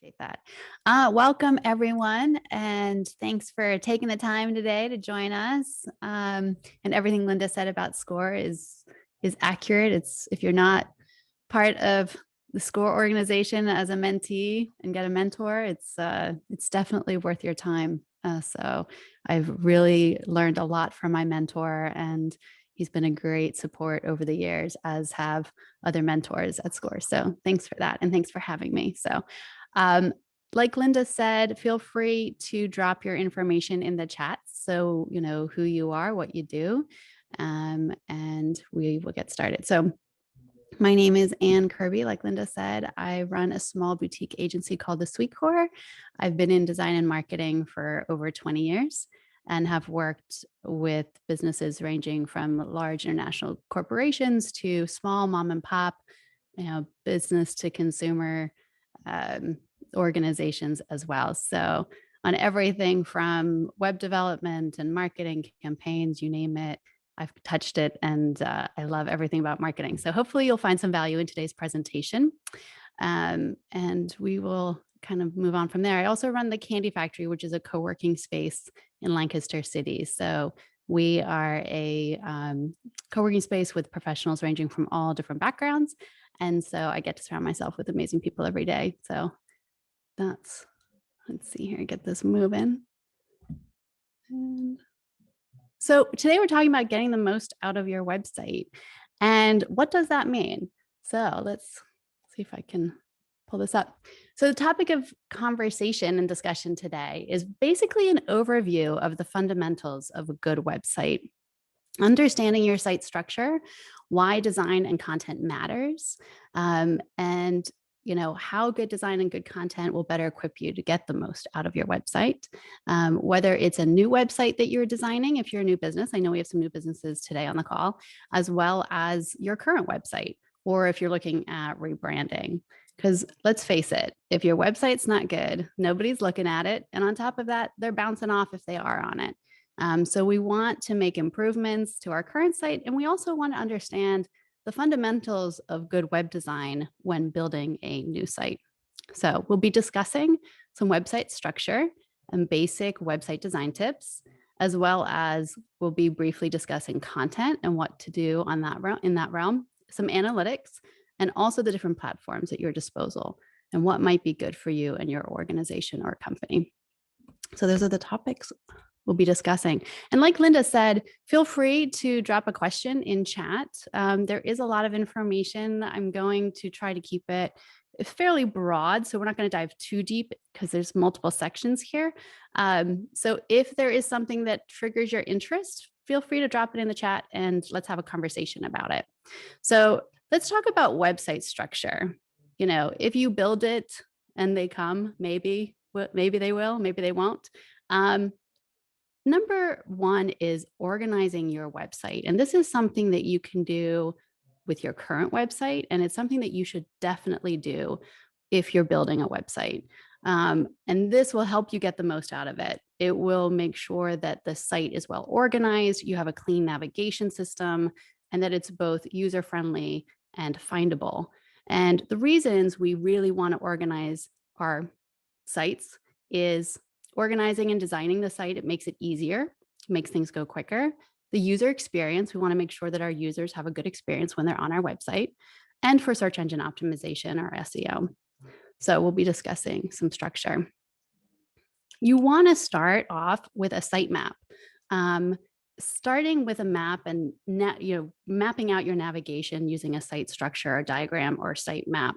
Appreciate that. Welcome everyone, and thanks for taking the time today to join us. And everything Linda said about SCORE is accurate. It's if you're not part of the SCORE organization as a mentee and get a mentor, it's definitely worth your time. So I've really learned a lot from my mentor, and he's been a great support over the years, as have other mentors at SCORE. So thanks for that, and thanks for having me. So like Linda said, feel free to drop your information in the chat so you know who you are, what you do, and we will get started. So my name is Kirby. Like Linda said, I run a small boutique agency called The Sweet Core. I've been in design and marketing for over 20 years and have worked with businesses ranging from large international corporations to small mom and pop, business to consumer organizations as well. So on everything from web development and marketing campaigns, you name it, I've touched it, and I love everything about marketing. So hopefully you'll find some value in today's presentation, and we will kind of move on from there. I also run the Candy Factory, which is a co-working space in Lancaster City. So we are a co-working space with professionals ranging from all different backgrounds. And so I get to surround myself with amazing people every day. So let's see here, get this moving. So today we're talking about getting the most out of your website. And what does that mean? So let's see if I can pull this up. So the topic of conversation and discussion today is basically an overview of the fundamentals of a good website. Understanding your site structure, why design and content matters, and how good design and good content will better equip you to get the most out of your website. Whether it's a new website that you're designing, if you're a new business, I know we have some new businesses today on the call, as well as your current website, or if you're looking at rebranding. Because let's face it, if your website's not good, nobody's looking at it. And on top of that, they're bouncing off if they are on it. So we want to make improvements to our current site, and we also want to understand the fundamentals of good web design when building a new site. So we'll be discussing some website structure and basic website design tips, as well as we'll be briefly discussing content and what to do on that in that realm, some analytics, and also the different platforms at your disposal and what might be good for you and your organization or company. So those are the topics we'll be discussing. And like Linda said, feel free to drop a question in chat. There is a lot of information. I'm going to try to keep it fairly broad, so we're not going to dive too deep because there's multiple sections here. So if there is something that triggers your interest, feel free to drop it in the chat and let's have a conversation about it. So let's talk about website structure. If you build it and they come, maybe they will, maybe they won't. Number one is organizing your website. And this is something that you can do with your current website. And it's something that you should definitely do if you're building a website. And this will help you get the most out of it. It will make sure that the site is well organized, you have a clean navigation system, and that it's both user-friendly and findable. And the reasons we really want to organize our sites is organizing and designing the site. It makes it easier, makes things go quicker. The user experience, we want to make sure that our users have a good experience when they're on our website, and for search engine optimization or SEO. So we'll be discussing some structure. You want to start off with a site map. Starting with a map and mapping out your navigation using a site structure, a diagram, or site map.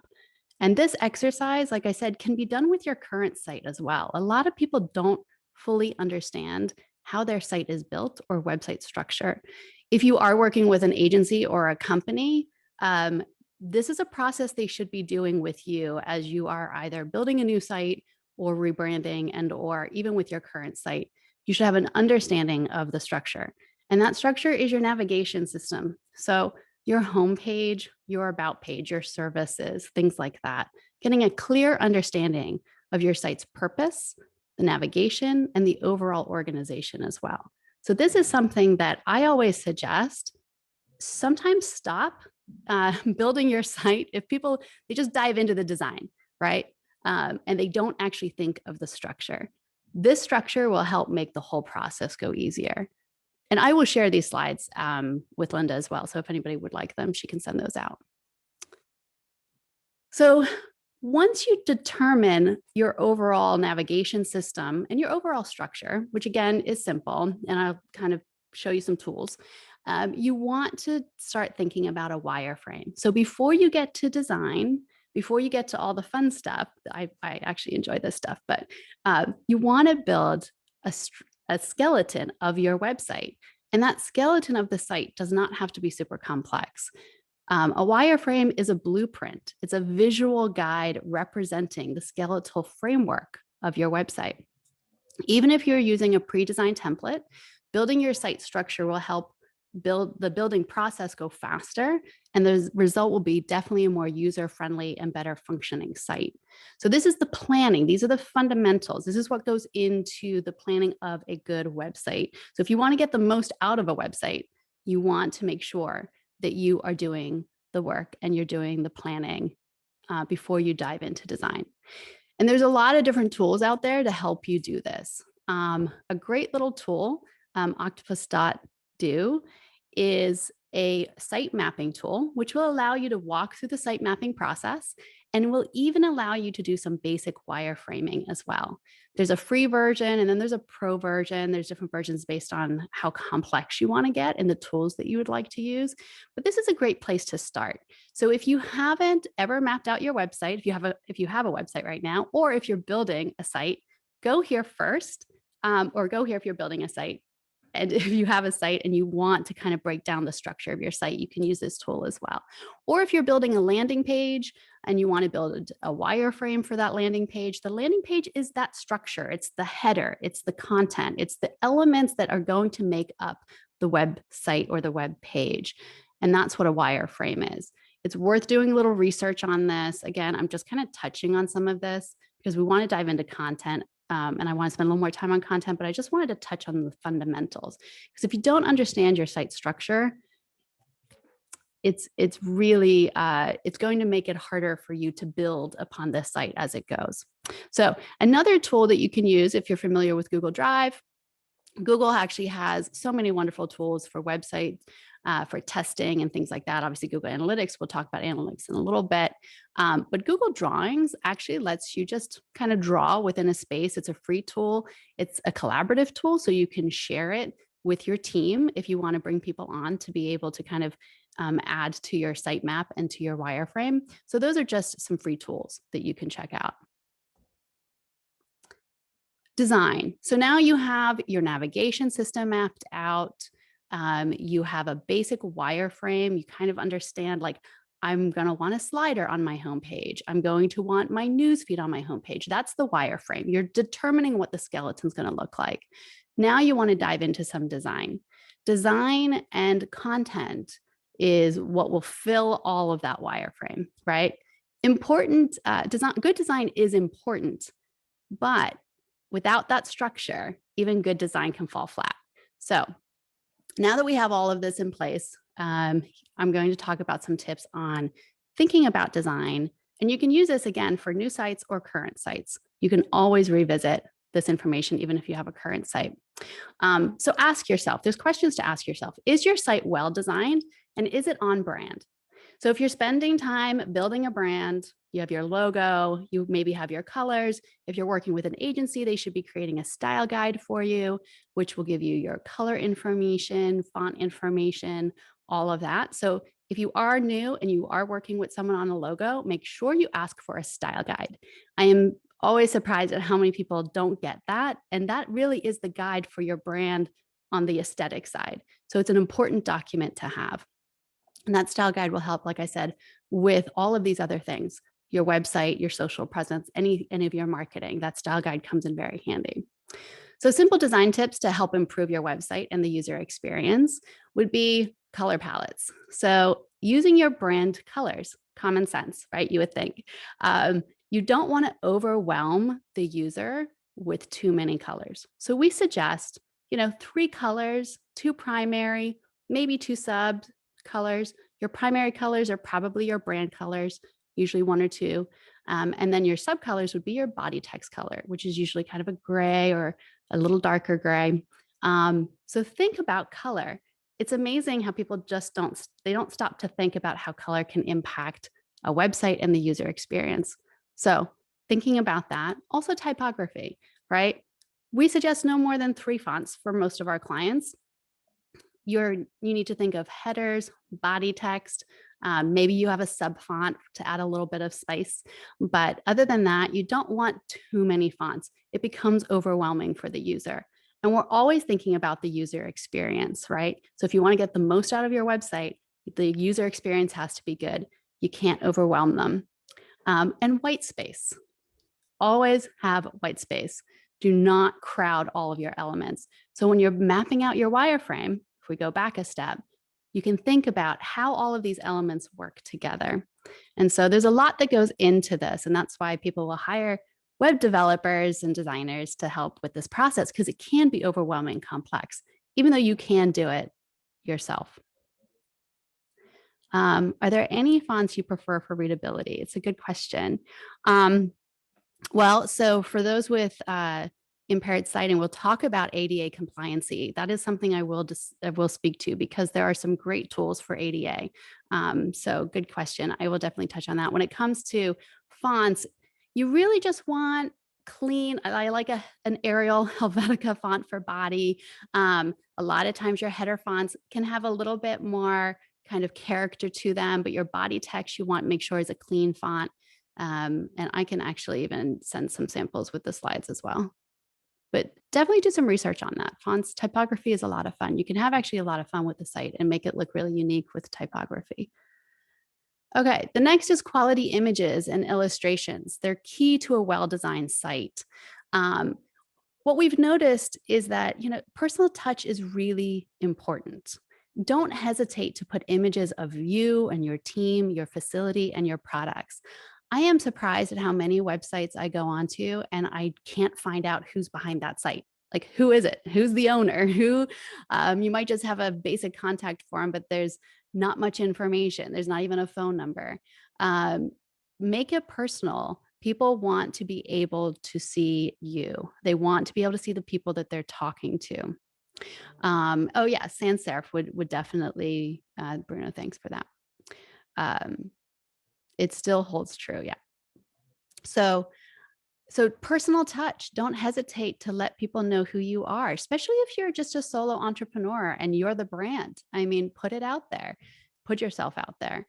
And this exercise, like I said, can be done with your current site as well. A lot of people don't fully understand how their site is built or website structure. If you are working with an agency or a company, this is a process they should be doing with you as you are either building a new site or rebranding, and or even with your current site. You should have an understanding of the structure. And that structure is your navigation system. So your homepage, your about page, your services, things like that. Getting a clear understanding of your site's purpose, the navigation, and the overall organization as well. So this is something that I always suggest. Sometimes stop building your site. If people, they just dive into the design, right? and they don't actually think of the structure. This structure will help make the whole process go easier. And I will share these slides with Linda as well. So if anybody would like them, she can send those out. So once you determine your overall navigation system and your overall structure, which again is simple, and I'll kind of show you some tools, you want to start thinking about a wireframe. So before you get to design, before you get to all the fun stuff, I actually enjoy this stuff, but you want to build a skeleton of your website. And that skeleton of the site does not have to be super complex. A wireframe is a blueprint. It's a visual guide representing the skeletal framework of your website. Even if you're using a pre-designed template, building your site structure will help the building process go faster, and the result will be definitely a more user-friendly and better functioning site. So this is the planning. These are the fundamentals. This is what goes into the planning of a good website. So if you want to get the most out of a website, you want to make sure that you are doing the work and you're doing the planning before you dive into design. And there's a lot of different tools out there to help you do this. A great little tool, octopus.do, is a site mapping tool, which will allow you to walk through the site mapping process and will even allow you to do some basic wireframing as well. There's a free version and then there's a pro version. There's different versions based on how complex you want to get and the tools that you would like to use. But this is a great place to start. So if you haven't ever mapped out your website, if you have a website right now, or if you're building a site, go here first, or go here if you're building a site. And if you have a site and you want to kind of break down the structure of your site, you can use this tool as well. Or if you're building a landing page and you want to build a wireframe for that landing page, the landing page is that structure. It's the header, it's the content, it's the elements that are going to make up the website or the web page. And that's what a wireframe is. It's worth doing a little research on this. Again, I'm just kind of touching on some of this because we want to dive into content. And I want to spend a little more time on content, but I just wanted to touch on the fundamentals. Because if you don't understand your site structure, it's really, it's going to make it harder for you to build upon this site as it goes. So another tool that you can use if you're familiar with Google Drive, Google actually has so many wonderful tools for websites, for testing and things like that. Obviously, Google Analytics, we'll talk about analytics in a little bit. But Google Drawings actually lets you just kind of draw within a space. It's a free tool. It's a collaborative tool, so you can share it with your team if you want to bring people on to be able to kind of add to your sitemap and to your wireframe. So those are just some free tools that you can check out. Design. So now you have your navigation system mapped out. You have a basic wireframe. You kind of understand, like, I'm going to want a slider on my homepage. I'm going to want my newsfeed on my homepage. That's the wireframe. You're determining what the skeleton is going to look like. Now you want to dive into some design. Design and content is what will fill all of that wireframe, right? Important design, good design is important, but without that structure, even good design can fall flat. So now that we have all of this in place, I'm going to talk about some tips on thinking about design. And you can use this again for new sites or current sites. You can always revisit this information, even if you have a current site. So ask yourself, there's questions to ask yourself. Is your site well designed and is it on brand? So if you're spending time building a brand, you have your logo, you maybe have your colors. If you're working with an agency, they should be creating a style guide for you, which will give you your color information, font information, all of that. So if you are new and you are working with someone on a logo, make sure you ask for a style guide. I am always surprised at how many people don't get that. And that really is the guide for your brand on the aesthetic side. So it's an important document to have. And that style guide will help, like I said, with all of these other things, your website, your social presence, any of your marketing. That style guide comes in very handy. So simple design tips to help improve your website and the user experience would be color palettes. So using your brand colors, common sense, right? You would think. You don't want to overwhelm the user with too many colors. So we suggest, 3 colors, 2 primary, maybe 2 sub colors. Your primary colors are probably your brand colors. usually one or two. And then your subcolors would be your body text color, which is usually kind of a gray or a little darker gray. So think about color. It's amazing how people just don't stop to think about how color can impact a website and the user experience. So thinking about that, also typography, right? We suggest no more than 3 fonts for most of our clients. You need to think of headers, body text. Maybe you have a sub font to add a little bit of spice. But other than that, you don't want too many fonts. It becomes overwhelming for the user. And we're always thinking about the user experience, right? So if you want to get the most out of your website, the user experience has to be good. You can't overwhelm them. And white space. Always have white space. Do not crowd all of your elements. So when you're mapping out your wireframe, if we go back a step, you can think about how all of these elements work together. And so there's a lot that goes into this. And that's why people will hire web developers and designers to help with this process, because it can be overwhelming, complex, even though you can do it yourself. Are there any fonts you prefer for readability? It's a good question. Well, so for those with impaired sighting, we'll talk about ADA compliancy. That is something I will speak to, because there are some great tools for ADA. So good question. I will definitely touch on that. When it comes to fonts, you really just want clean. I like an Arial Helvetica font for body. A lot of times your header fonts can have a little bit more kind of character to them, but your body text you want to make sure is a clean font. And I can actually even send some samples with the slides as well. But definitely do some research on that. Fonts typography is a lot of fun. You can have actually a lot of fun with the site and make it look really unique with typography. Okay, the next is quality images and illustrations. They're key to a well-designed site. What we've noticed is that, personal touch is really important. Don't hesitate to put images of you and your team, your facility, and your products. I am surprised at how many websites I go onto and I can't find out who's behind that site. Like, who is it? Who's the owner? Who? You might just have a basic contact form, but there's not much information. There's not even a phone number. Make it personal. People want to be able to see you. They want to be able to see the people that they're talking to. Oh yeah, sans serif would definitely, Bruno, thanks for that. It still holds true, yeah. So personal touch, don't hesitate to let people know who you are, especially if you're just a solo entrepreneur and you're the brand. I mean, put it out there, put yourself out there.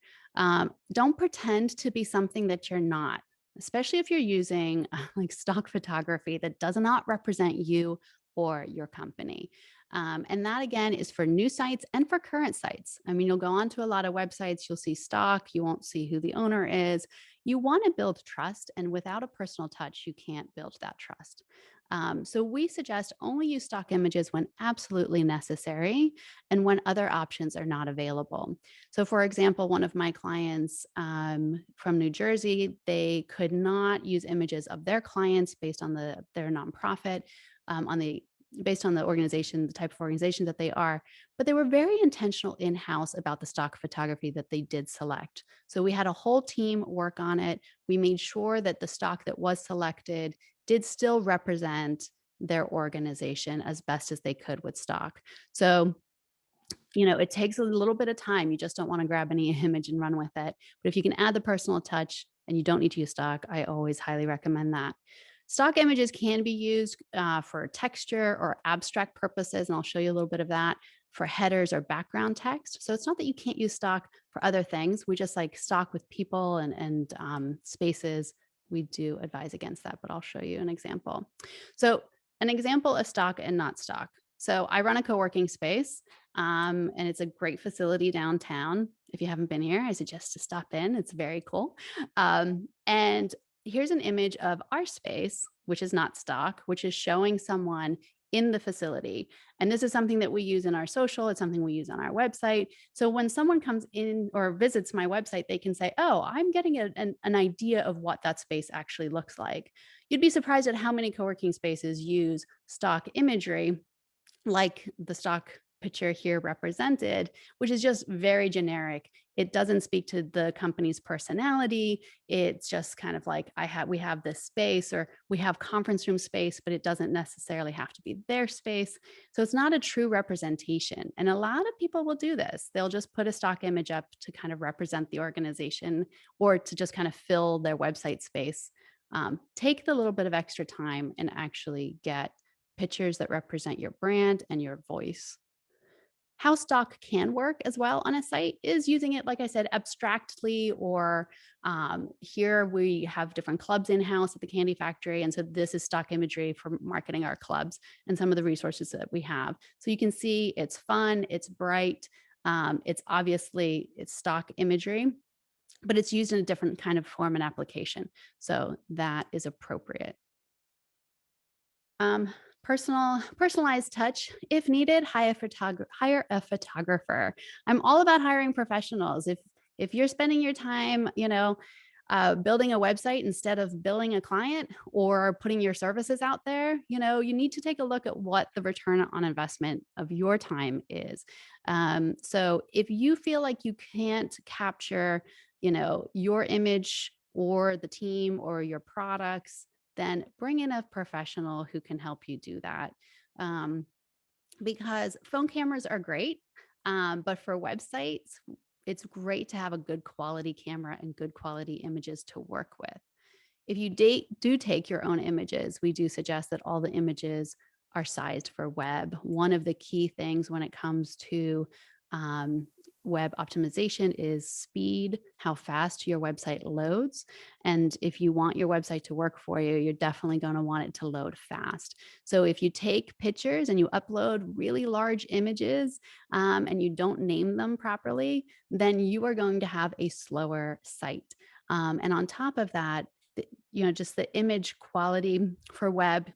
Don't pretend to be something that you're not, especially if you're using like stock photography that does not represent you or your company. And that again is for new sites and for current sites. I mean, you'll go onto a lot of websites, you'll see stock, you won't see who the owner is. You want to build trust, and without a personal touch, you can't build that trust. So we suggest only use stock images when absolutely necessary and when other options are not available. So for example, one of my clients from New Jersey, they could not use images of their clients based on their nonprofit, based on the organization, the type of organization that they are, but they were very intentional in-house about the stock photography that they did select. So we had a whole team work on it. We made sure that the stock that was selected did still represent their organization as best as they could with stock. So, it takes a little bit of time. You just don't want to grab any image and run with it. But if you can add the personal touch and you don't need to use stock, I always highly recommend that. Stock images can be used for texture or abstract purposes, and I'll show you a little bit of that for headers or background text. So it's not that you can't use stock for other things. We just like stock with people and spaces. We do advise against that, but I'll show you an example. So an example of stock and not stock. So I run a co-working space, and it's a great facility downtown. If you haven't been here, I suggest to stop in. It's very cool. And here's an image of our space, which is not stock, which is showing someone in the facility. And this is something that we use in our social. It's something we use on our website. So when someone comes in or visits my website, they can say, oh, I'm getting an idea of what that space actually looks like. You'd be surprised at how many co-working spaces use stock imagery, like the stock picture here represented, which is just very generic. It doesn't speak to the company's personality. It's just kind of like we have this space, or we have conference room space, but it doesn't necessarily have to be their space. So it's not a true representation. And a lot of people will do this. They'll just put a stock image up to kind of represent the organization, or to just kind of fill their website space. Take the little bit of extra time and actually get pictures that represent your brand and your voice. How stock can work as well on a site is using it, like I said, abstractly, or here we have different clubs in-house at the Candy Factory. And so this is stock imagery for marketing our clubs and some of the resources that we have. So you can see it's fun, it's bright, it's stock imagery, but it's used in a different kind of form and application. So that is appropriate. Um, personalized touch, if needed, hire a photographer. I'm all about hiring professionals. If you're spending your time, building a website instead of billing a client or putting your services out there, you need to take a look at what the return on investment of your time is. So if you feel like you can't capture, your image or the team or your products, then bring in a professional who can help you do that. Um, because phone cameras are great, but for websites, it's great to have a good quality camera and good quality images to work with. If you do take your own images, we do suggest that all the images are sized for web. One of the key things when it comes to um, web optimization is speed, how fast your website loads. And if you want your website to work for you, you're definitely going to want it to load fast. So if you take pictures and you upload really large images and you don't name them properly, then you are going to have a slower site. And on top of that, just the image quality for web,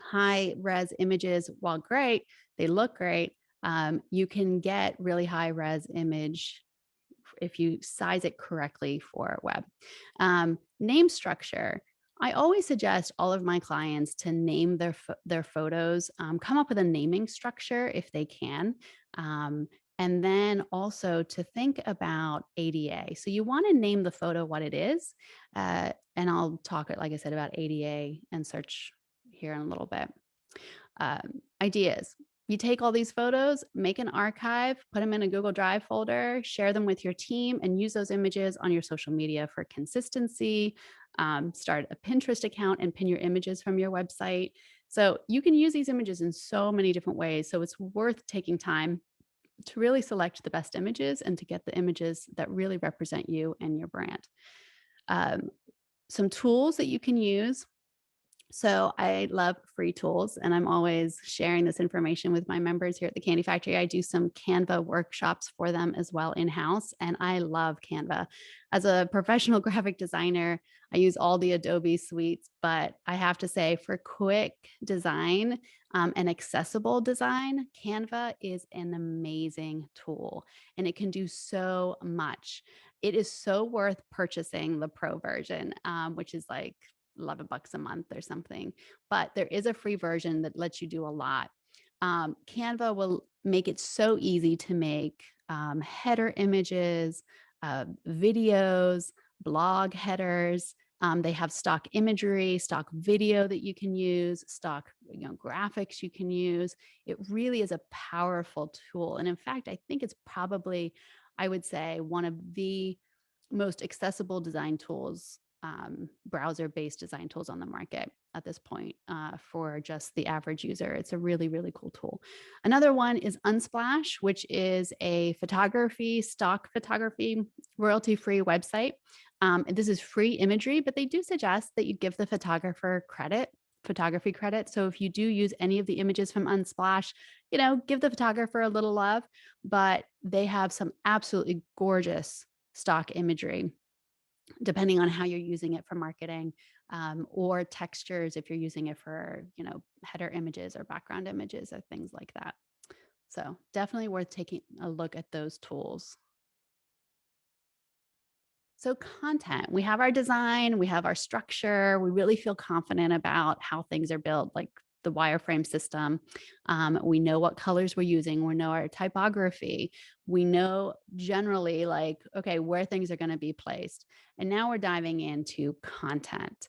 high res images, while great, they look great. You can get really high res image if you size it correctly for web. Name structure. I always suggest all of my clients to name their photos, come up with a naming structure if they can. And then also to think about ADA. So you want to name the photo what it is. And I'll talk, like I said, about ADA and search here in a little bit. Ideas. You take all these photos, make an archive, put them in a Google Drive folder, share them with your team, and use those images on your social media for consistency. Start a Pinterest account and pin your images from your website. So you can use these images in so many different ways. So it's worth taking time to really select the best images and to get the images that really represent you and your brand. Some tools that you can use. So I love free tools, and I'm always sharing this information with my members here at the Candy Factory. I do some Canva workshops for them as well in-house, and I love Canva. As a professional graphic designer, I use all the Adobe suites, but I have to say for quick design and accessible design, Canva is an amazing tool, and it can do so much. It is so worth purchasing the pro version, which is like $11 a month or something, but there is a free version that lets you do a lot. Canva will make it so easy to make header images, videos, blog headers. They have stock imagery, stock video that you can use, stock graphics you can use. It really is a powerful tool. And in fact, I think it's probably, I would say, one of the most accessible design tools, browser-based design tools on the market at this point for just the average user. It's a really, really cool tool. Another one is Unsplash, which is a stock photography, royalty-free website. This is free imagery, but they do suggest that you give the photography credit. So if you do use any of the images from Unsplash, give the photographer a little love, but they have some absolutely gorgeous stock imagery, depending on how you're using it for marketing, or textures if you're using it for, header images or background images or things like that. So definitely worth taking a look at those tools. So content, we have our design, we have our structure, we really feel confident about how things are built, like the wireframe system. We know what colors we're using. We know our typography. We know generally like, okay, where things are going to be placed. And now we're diving into content.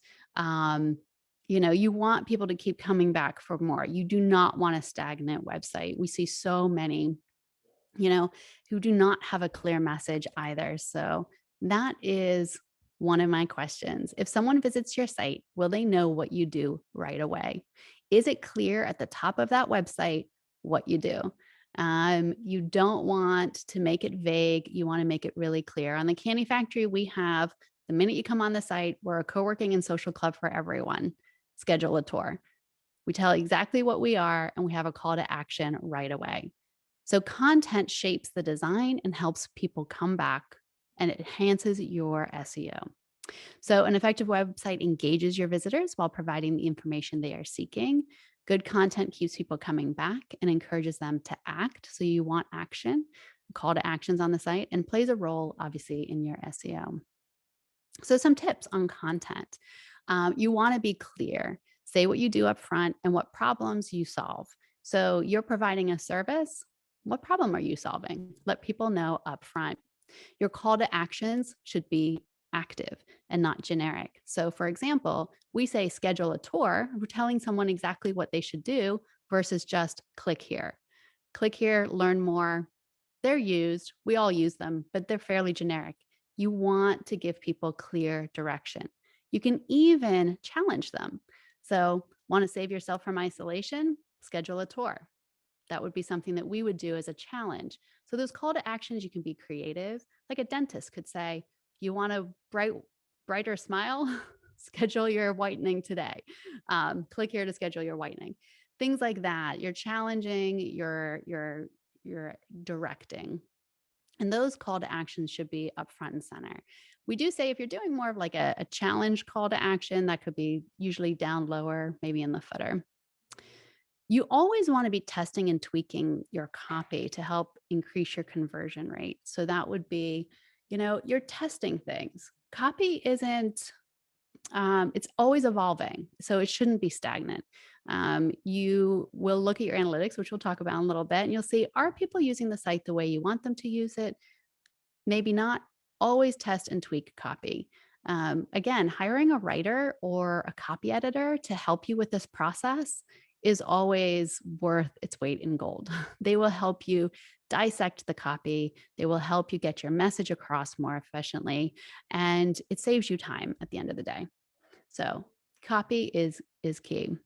You want people to keep coming back for more. You do not want a stagnant website. We see so many, who do not have a clear message either. So that is one of my questions. If someone visits your site, will they know what you do right away? Is it clear at the top of that website what you do? You don't want to make it vague. You want to make it really clear. On the Candy Factory, we have the minute you come on the site, we're a co-working and social club for everyone. Schedule a tour. We tell exactly what we are, and we have a call to action right away. So content shapes the design and helps people come back, and it enhances your SEO. So an effective website engages your visitors while providing the information they are seeking. Good content keeps people coming back and encourages them to act. So you want action, call to actions on the site, and plays a role, obviously, in your SEO. So some tips on content. You want to be clear. Say what you do up front and what problems you solve. So you're providing a service. What problem are you solving? Let people know up front. Your call to actions should be active and not generic. So for example, we say schedule a tour. We're telling someone exactly what they should do versus just click here. Click here, learn more. They're used. We all use them, but they're fairly generic. You want to give people clear direction. You can even challenge them. So, want to save yourself from isolation? Schedule a tour. That would be something that we would do as a challenge. So, those call to actions, you can be creative. Like a dentist could say, you want a brighter smile? Schedule your whitening today. Click here to schedule your whitening. Things like that. You're challenging, you're directing. And those call to actions should be up front and center. We do say if you're doing more of like a challenge call to action, that could be usually down lower, maybe in the footer. You always want to be testing and tweaking your copy to help increase your conversion rate. So that would be, you're testing things. Copy isn't it's always evolving, so it shouldn't be stagnant. You will look at your analytics, which we'll talk about in a little bit, and you'll see, are people using the site the way you want them to use it? Maybe not. Always test and tweak copy. Again, hiring a writer or a copy editor to help you with this process is always worth its weight in gold. They will help you dissect the copy. They will help you get your message across more efficiently, and it saves you time at the end of the day. So copy is key.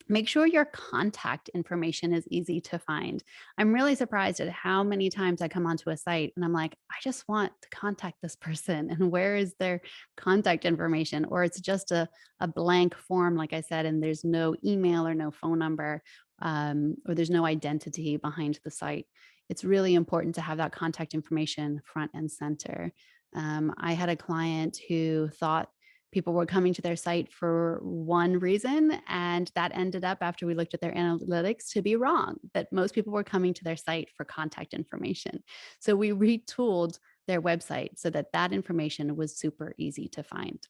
Make sure your contact information is easy to find. I'm really surprised at how many times I come onto a site and I'm like, I just want to contact this person. And where is their contact information? Or it's just a blank form, like I said, and there's no email or no phone number, or there's no identity behind the site. It's really important to have that contact information front and center. I had a client who thought people were coming to their site for one reason, and that ended up, after we looked at their analytics, to be wrong, that most people were coming to their site for contact information. So we retooled their website so that that information was super easy to find.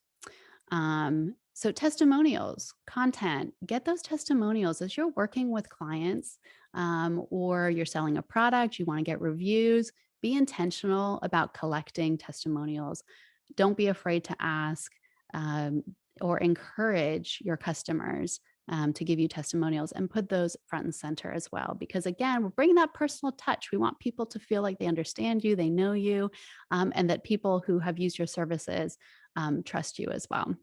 So testimonials, content, get those testimonials as you're working with clients, or you're selling a product, you want to get reviews. Be intentional about collecting testimonials. Don't be afraid to ask, or encourage your customers to give you testimonials, and put those front and center as well. Because again, we're bringing that personal touch. We want people to feel like they understand you, they know you, and that people who have used your services trust you as well.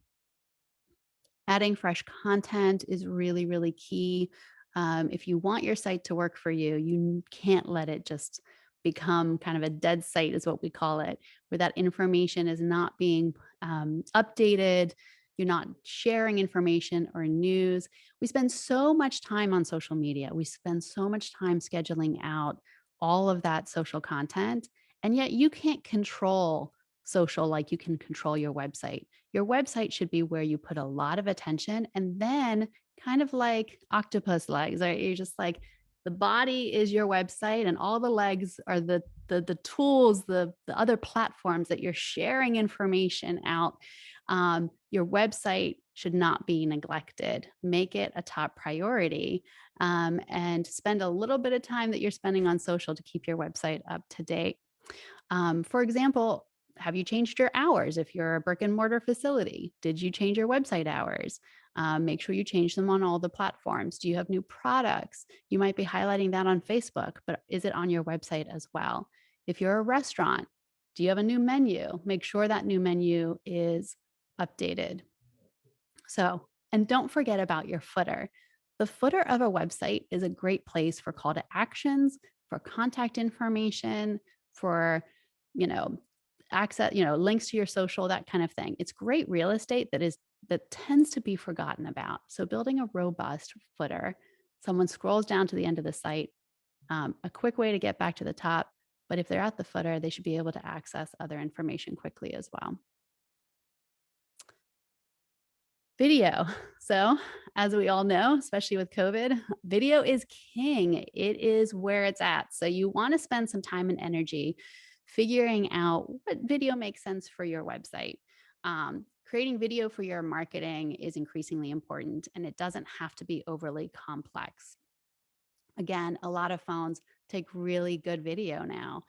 Adding fresh content is really, really key. If you want your site to work for you, you can't let it just become kind of a dead site, is what we call it, where that information is not being updated. You're not sharing information or news. We spend so much time on social media. We spend so much time scheduling out all of that social content, and yet you can't control social like you can control your website. Your website should be where you put a lot of attention, and then kind of like octopus legs, right? You're just like, the body is your website, and all the legs are the tools, the other platforms that you're sharing information out. Your website should not be neglected. Make it a top priority, and spend a little bit of time that you're spending on social to keep your website up to date. For example, have you changed your hours if you're a brick and mortar facility? Did you change your website hours? Make sure you change them on all the platforms. Do you have new products? You might be highlighting that on Facebook, but is it on your website as well? If you're a restaurant, do you have a new menu? Make sure that new menu is updated. So, and don't forget about your footer. The footer of a website is a great place for call to actions, for contact information, for, you know, access, links to your social, that kind of thing. It's great real estate that tends to be forgotten about. So building a robust footer, someone scrolls down to the end of the site, a quick way to get back to the top. But if they're at the footer, they should be able to access other information quickly as well. Video. So, as we all know, especially with COVID, video is king. It is where it's at. So, you want to spend some time and energy figuring out what video makes sense for your website. Creating video for your marketing is increasingly important, and it doesn't have to be overly complex. Again, a lot of phones take really good video now.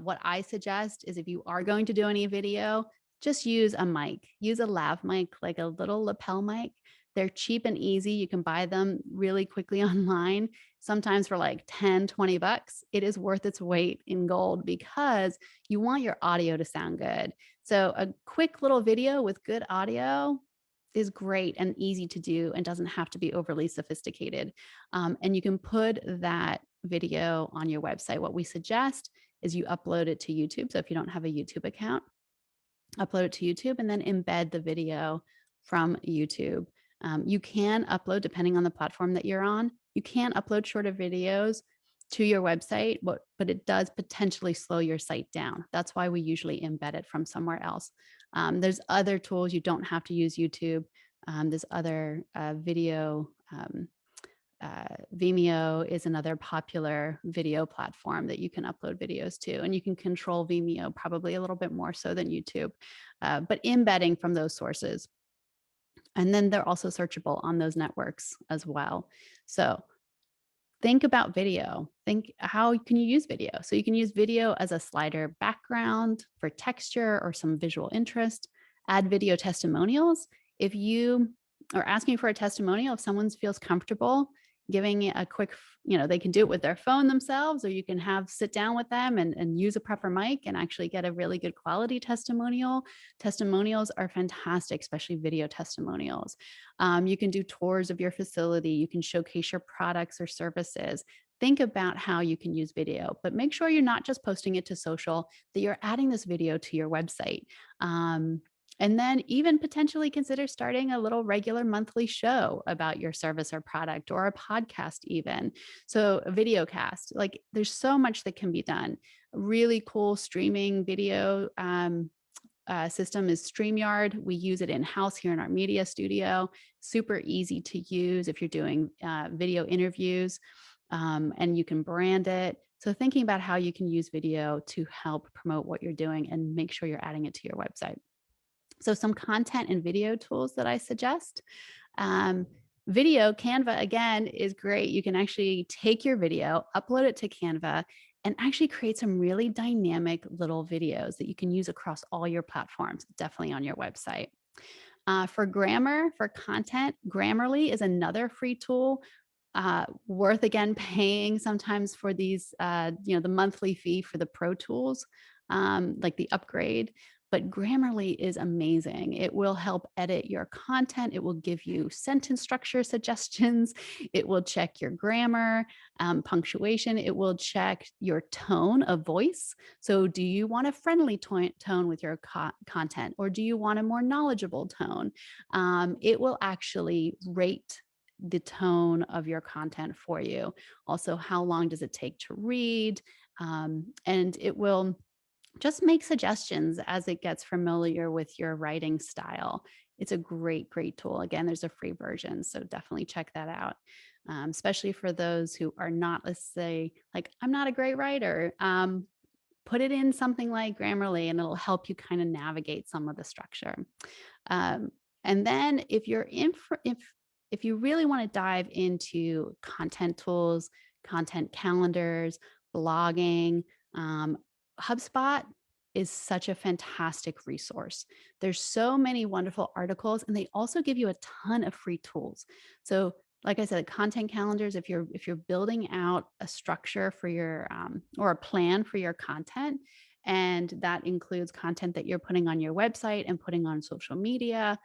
What I suggest is if you are going to do any video, just use a mic. Use a lav mic, like a little lapel mic. They're cheap and easy. You can buy them really quickly online, sometimes for like 10, $20. It is worth its weight in gold because you want your audio to sound good. So a quick little video with good audio is great and easy to do and doesn't have to be overly sophisticated. And you can put that video on your website. What we suggest is you upload it to YouTube. So if you don't have a YouTube account, upload it to YouTube and then embed the video from YouTube. You can upload, depending on the platform that you're on, you can upload shorter videos to your website, but it does potentially slow your site down. That's why we usually embed it from somewhere else. There's other tools. You don't have to use YouTube. There's other video. Vimeo is another popular video platform that you can upload videos to, and you can control Vimeo probably a little bit more so than YouTube, but embedding from those sources. And then they're also searchable on those networks as well. So think about video. Think, how can you use video? So you can use video as a slider background for texture or some visual interest. Add video testimonials. If you are asking for a testimonial, if someone feels comfortable giving it a quick, they can do it with their phone themselves, or you can sit down with them and use a proper mic and actually get a really good quality testimonial. Testimonials are fantastic, especially video testimonials. You can do tours of your facility. You can showcase your products or services. Think about how you can use video, but make sure you're not just posting it to social, that you're adding this video to your website. And then even potentially consider starting a little regular monthly show about your service or product, or a podcast even. So a video cast, like there's so much that can be done. A really cool streaming video system is StreamYard. We use it in-house here in our media studio. Super easy to use if you're doing video interviews, and you can brand it. So thinking about how you can use video to help promote what you're doing and make sure you're adding it to your website. So some content and video tools that I suggest. Video, Canva, again, is great. You can actually take your video, upload it to Canva, and actually create some really dynamic little videos that you can use across all your platforms, definitely on your website. For grammar, for content, Grammarly is another free tool. Worth, again, paying sometimes for these, the monthly fee for the pro tools, like the upgrade. But Grammarly is amazing. It will help edit your content. It will give you sentence structure suggestions. It will check your grammar, punctuation. It will check your tone of voice. So do you want a friendly tone with your content, or do you want a more knowledgeable tone? It will actually rate the tone of your content for you. Also, how long does it take to read? And it will just make suggestions as it gets familiar with your writing style. It's a great, great tool. Again, there's a free version, so definitely check that out. Especially for those who are not, let's say, like, I'm not a great writer. Put it in something like Grammarly and it'll help you kind of navigate some of the structure. And then if you really want to dive into content tools, content calendars, blogging, um, HubSpot is such a fantastic resource. There's so many wonderful articles, and they also give you a ton of free tools. So, like I said, content calendars. If you're building out a structure for your or a plan for your content, and that includes content that you're putting on your website and putting on social media,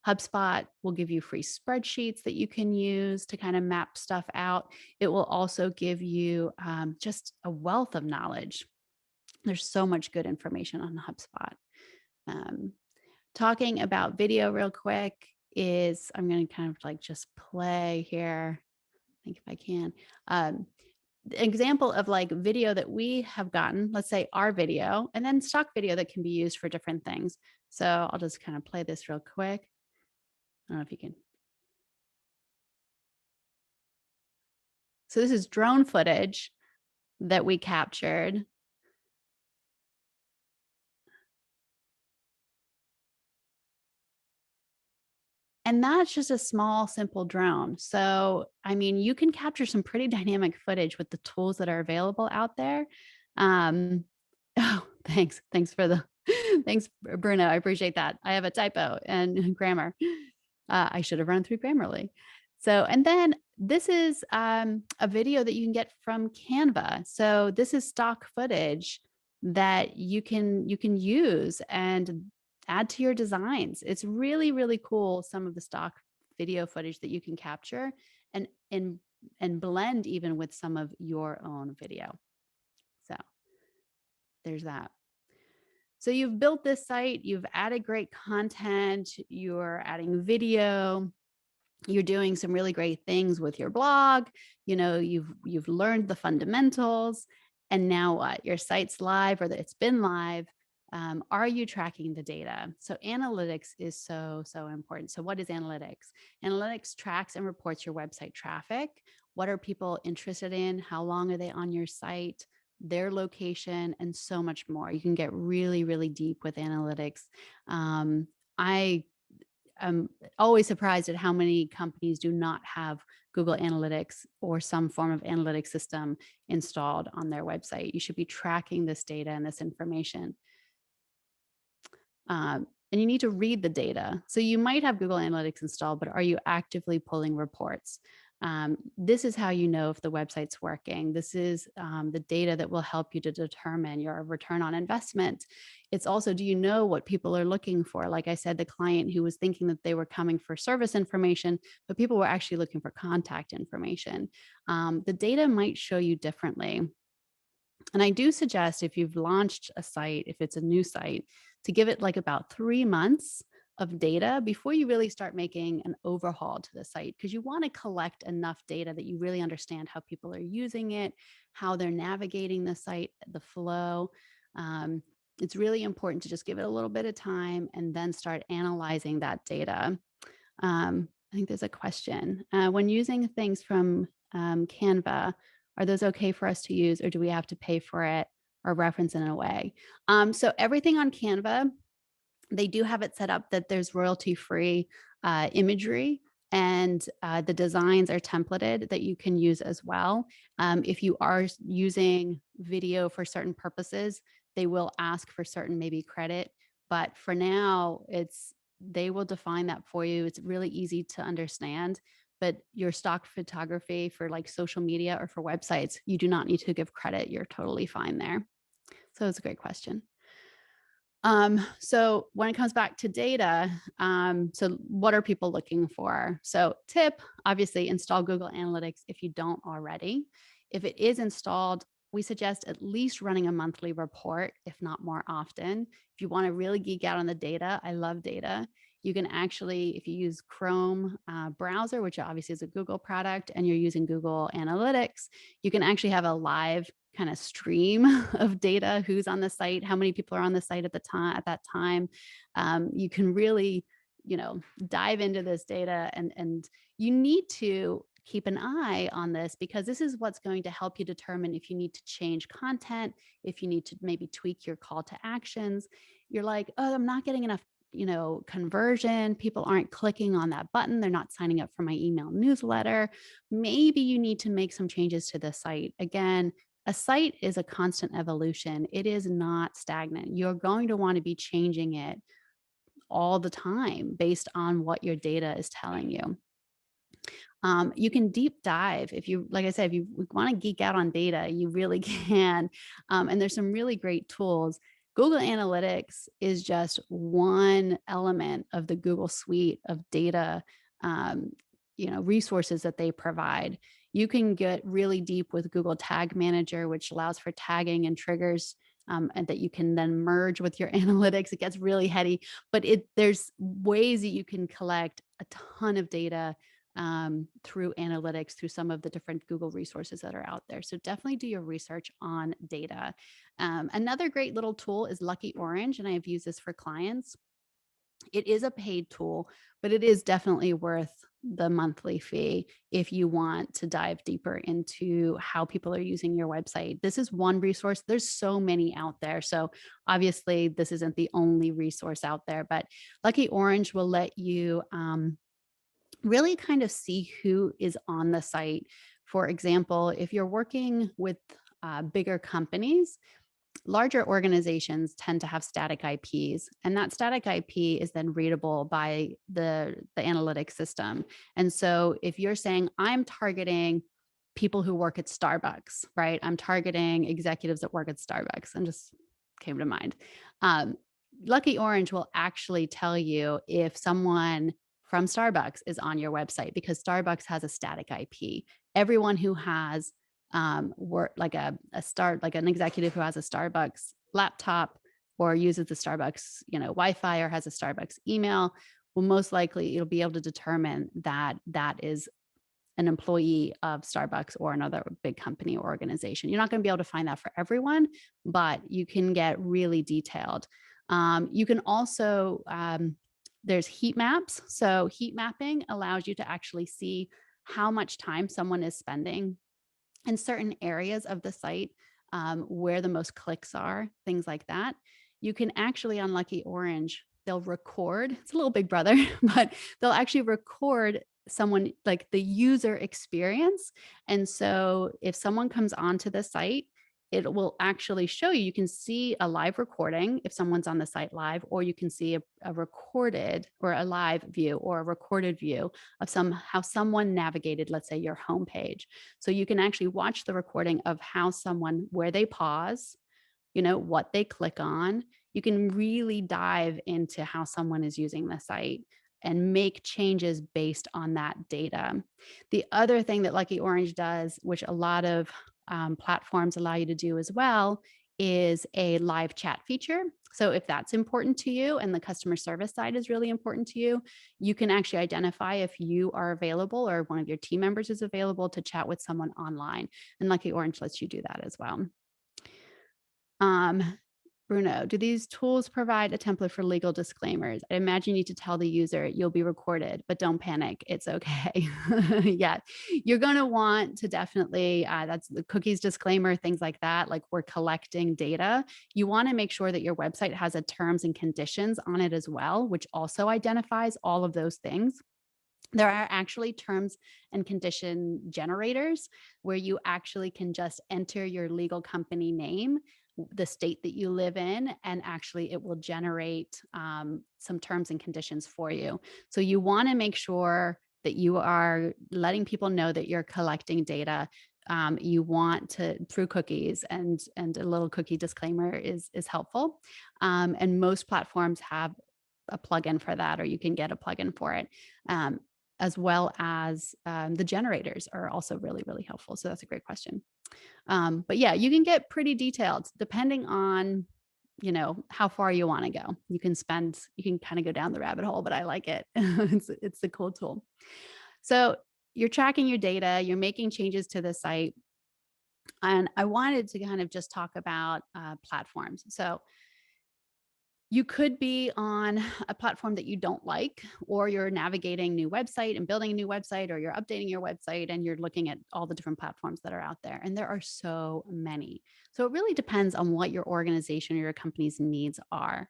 HubSpot will give you free spreadsheets that you can use to kind of map stuff out. It will also give you just a wealth of knowledge. There's so much good information on HubSpot. Um, Talking about video real quick is I'm going to kind of like just play here. I think if I can. Example of like video that we have gotten, let's say our video, and then stock video that can be used for different things. So I'll just kind of play this real quick. I don't know if you can. So this is drone footage that we captured. And that's just a small, simple drone. So, I mean, you can capture some pretty dynamic footage with the tools that are available out there. Oh, thanks. Thanks for the, thanks, Bruno. I appreciate that. I have a typo and grammar. I should have run through Grammarly. So, and then this is a video that you can get from Canva. So this is stock footage that you can use and add to your designs. It's really, really cool. Some of the stock video footage that you can capture and and blend even with some of your own video. So there's that. So you've built this site, you've added great content, you're adding video, you're doing some really great things with your blog. You've learned the fundamentals, and now what? Your site's live, or that it's been live. Are you tracking the data? So analytics is so important. So what is analytics? Analytics tracks and reports your website traffic. What are people interested in? How long are they on your site? Their location, and so much more. You can get really, really deep with analytics. I I'm always surprised at how many companies do not have Google Analytics or some form of analytics system installed on their website. You should be tracking this data and this information. And you need to read the data. So you might have Google Analytics installed, but are you actively pulling reports? This is how you know if the website's working. This is the data that will help you to determine your return on investment. It's also, do you know what people are looking for? Like I said, the client who was thinking that they were coming for service information, but people were actually looking for contact information. The data might show you differently. And I do suggest, if you've launched a site, if it's a new site, to give it like about 3 months of data before you really start making an overhaul to the site, because you want to collect enough data that you really understand how people are using it, how they're navigating the site, the flow. It's really important to just give it a little bit of time and then start analyzing that data. I think there's a question. When using things from Canva, are those okay for us to use, or do we have to pay for it or reference in a way? So everything on Canva, they do have it set up that there's royalty-free imagery, and the designs are templated that you can use as well. If you are using video for certain purposes, they will ask for certain maybe credit, but for now, they will define that for you. It's really easy to understand. But your stock photography for like social media or for websites, you do not need to give credit. You're totally fine there. So it's a great question. So when it comes back to data, so what are people looking for? So tip, obviously install Google Analytics if you don't already. If it is installed, we suggest at least running a monthly report, if not more often. If you want to really geek out on the data, I love data. You can actually, if you use Chrome browser, which obviously is a Google product, and you're using Google Analytics, you can actually have a live kind of stream of data, who's on the site, how many people are on the site at that time. You can really, dive into this data, and you need to keep an eye on this, because this is what's going to help you determine if you need to change content, if you need to maybe tweak your call to actions. You're like, oh, I'm not getting enough conversion. People aren't clicking on that button. They're not signing up for my email newsletter. Maybe you need to make some changes to the site. Again, a site is a constant evolution. It is not stagnant. You're going to want to be changing it all the time based on what your data is telling you. You can deep dive if you, like I said, if you want to geek out on data, you really can. And there's some really great tools. Google Analytics is just one element of the Google suite of data, um, resources that they provide. You can get really deep with Google Tag Manager, which allows for tagging and triggers. And that you can then merge with your analytics. It gets really heady, but there's ways that you can collect a ton of data through analytics, through some of the different Google resources that are out there. So definitely do your research on data. Another great little tool is Lucky Orange, and I've used this for clients. It is a paid tool, but it is definitely worth the monthly fee if you want to dive deeper into how people are using your website. This is one resource. There's so many out there. So obviously this isn't the only resource out there, but Lucky Orange will let you really kind of see who is on the site. For example, if you're working with bigger companies, larger organizations tend to have static IPs, and that static IP is then readable by the analytics system. And so if you're saying, I'm targeting people who work at Starbucks, right? I'm targeting executives that work at Starbucks, and just came to mind. Um, Lucky Orange will actually tell you if someone from Starbucks is on your website, because Starbucks has a static IP. Everyone who has work like like an executive who has a Starbucks laptop or uses the Starbucks, Wi-Fi, or has a Starbucks email, will most likely it'll be able to determine that that is an employee of Starbucks or another big company or organization. You're not going to be able to find that for everyone, but you can get really detailed. You can also there's heat maps. So heat mapping allows you to actually see how much time someone is spending in certain areas of the site, where the most clicks are, things like that. You can actually, on Lucky Orange, they'll record, it's a little big brother, but they'll actually record someone, like the user experience. And so if someone comes onto the site, it will actually show you, you can see a live recording if someone's on the site live, or you can see a recorded or a live view or a recorded view of how someone navigated, let's say, your homepage. So you can actually watch the recording of where they pause, what they click on. You can really dive into how someone is using the site and make changes based on that data. The other thing that Lucky Orange does, which a lot of platforms allow you to do as well, is a live chat feature. So if that's important to you and the customer service side is really important to you, you can actually identify if you are available or one of your team members is available to chat with someone online. And Lucky Orange lets you do that as well. Bruno, do these tools provide a template for legal disclaimers? I imagine you need to tell the user you'll be recorded, but don't panic. It's okay. Yeah, you're going to want to definitely, that's the cookies disclaimer, things like that. Like, we're collecting data. You want to make sure that your website has a terms and conditions on it as well, which also identifies all of those things. There are actually terms and condition generators where you actually can just enter your legal company name, the state that you live in, and actually it will generate some terms and conditions for you. So you want to make sure that you are letting people know that you're collecting data. You want to, through cookies, and a little cookie disclaimer is helpful. And most platforms have a plugin for that, or you can get a plugin for it. As well as the generators are also really, really helpful. So that's a great question. But yeah, you can get pretty detailed depending on, how far you want to go. You can kind of go down the rabbit hole, but I like it. It's a cool tool. So you're tracking your data, you're making changes to the site. And I wanted to kind of just talk about platforms. So You could be on a platform that you don't like, or you're navigating new website and building a new website, or you're updating your website and you're looking at all the different platforms that are out there. And there are so many. So it really depends on what your organization or your company's needs are,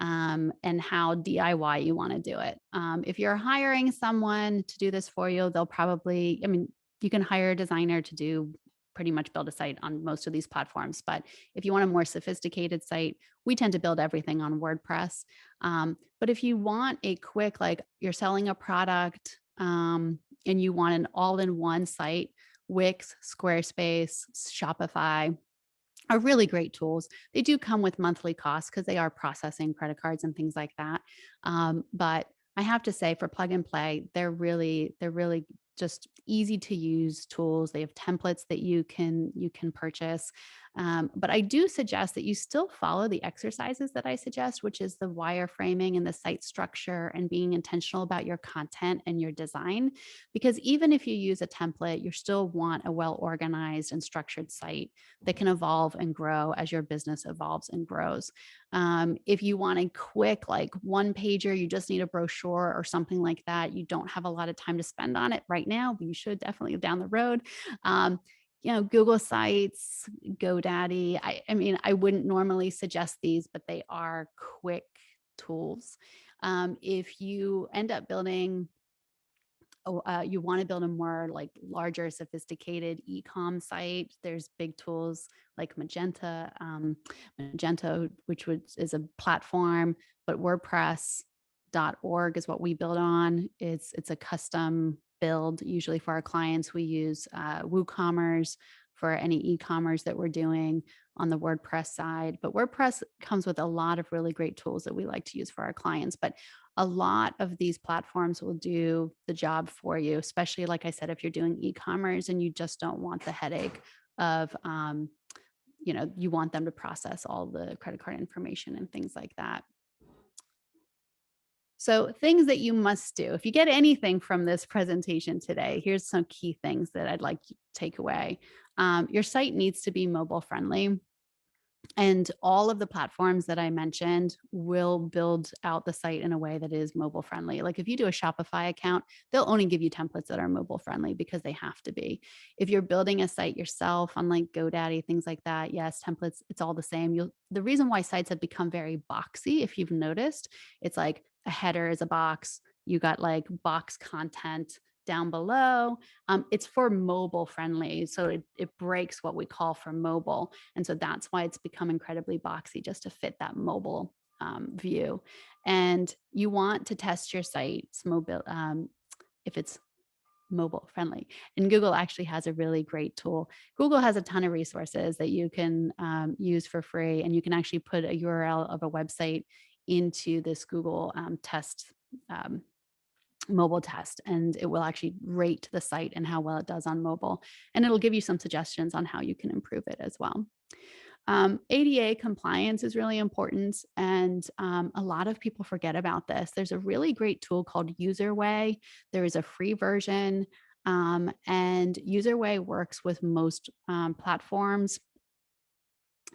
and how DIY you want to do it. If you're hiring someone to do this for you, they'll probably, I mean, you can hire a designer to do pretty much build a site on most of these platforms. But if you want a more sophisticated site, we tend to build everything on WordPress. But if you want a quick, like you're selling a product, and you want an all in one site, Wix, Squarespace, Shopify are really great tools. They do come with monthly costs because they are processing credit cards and things like that. But I have to say, for plug and play, they're really just easy to use tools. They have templates that you can purchase. But I do suggest that you still follow the exercises that I suggest, which is the wireframing and the site structure and being intentional about your content and your design. Because even if you use a template, you still want a well organized and structured site that can evolve and grow as your business evolves and grows. If you want a quick, like one pager, you just need a brochure or something like that, you don't have a lot of time to spend on it right now, but you should definitely down the road. Google Sites, GoDaddy. I mean, I wouldn't normally suggest these, but they are quick tools. If you end up building you want to build a more like larger, sophisticated e-com site, there's big tools like Magento, which is a platform, but WordPress.org is what we build on. It's a custom build. Usually for our clients, we use WooCommerce for any e-commerce that we're doing on the WordPress side. But WordPress comes with a lot of really great tools that we like to use for our clients. But a lot of these platforms will do the job for you, especially like I said, if you're doing e-commerce and you just don't want the headache of, you want them to process all the credit card information and things like that. So things that you must do. If you get anything from this presentation today, here's some key things that I'd like you to take away. Your site needs to be mobile friendly. And all of the platforms that I mentioned will build out the site in a way that is mobile friendly. Like if you do a Shopify account, they'll only give you templates that are mobile friendly because they have to be. If you're building a site yourself on like GoDaddy, things like that, yes, templates, it's all the same. The reason why sites have become very boxy, if you've noticed, it's like a header is a box. You got like box content down below. It's for mobile friendly. So it breaks what we call for mobile. And so that's why it's become incredibly boxy, just to fit that mobile view. And you want to test your site's mobile, if it's mobile friendly. And Google actually has a really great tool. Google has a ton of resources that you can use for free. And you can actually put a URL of a website into this Google test mobile test, and it will actually rate the site and how well it does on mobile. And it'll give you some suggestions on how you can improve it as well. ADA compliance is really important, and a lot of people forget about this. There's a really great tool called UserWay. There is a free version, and UserWay works with most platforms.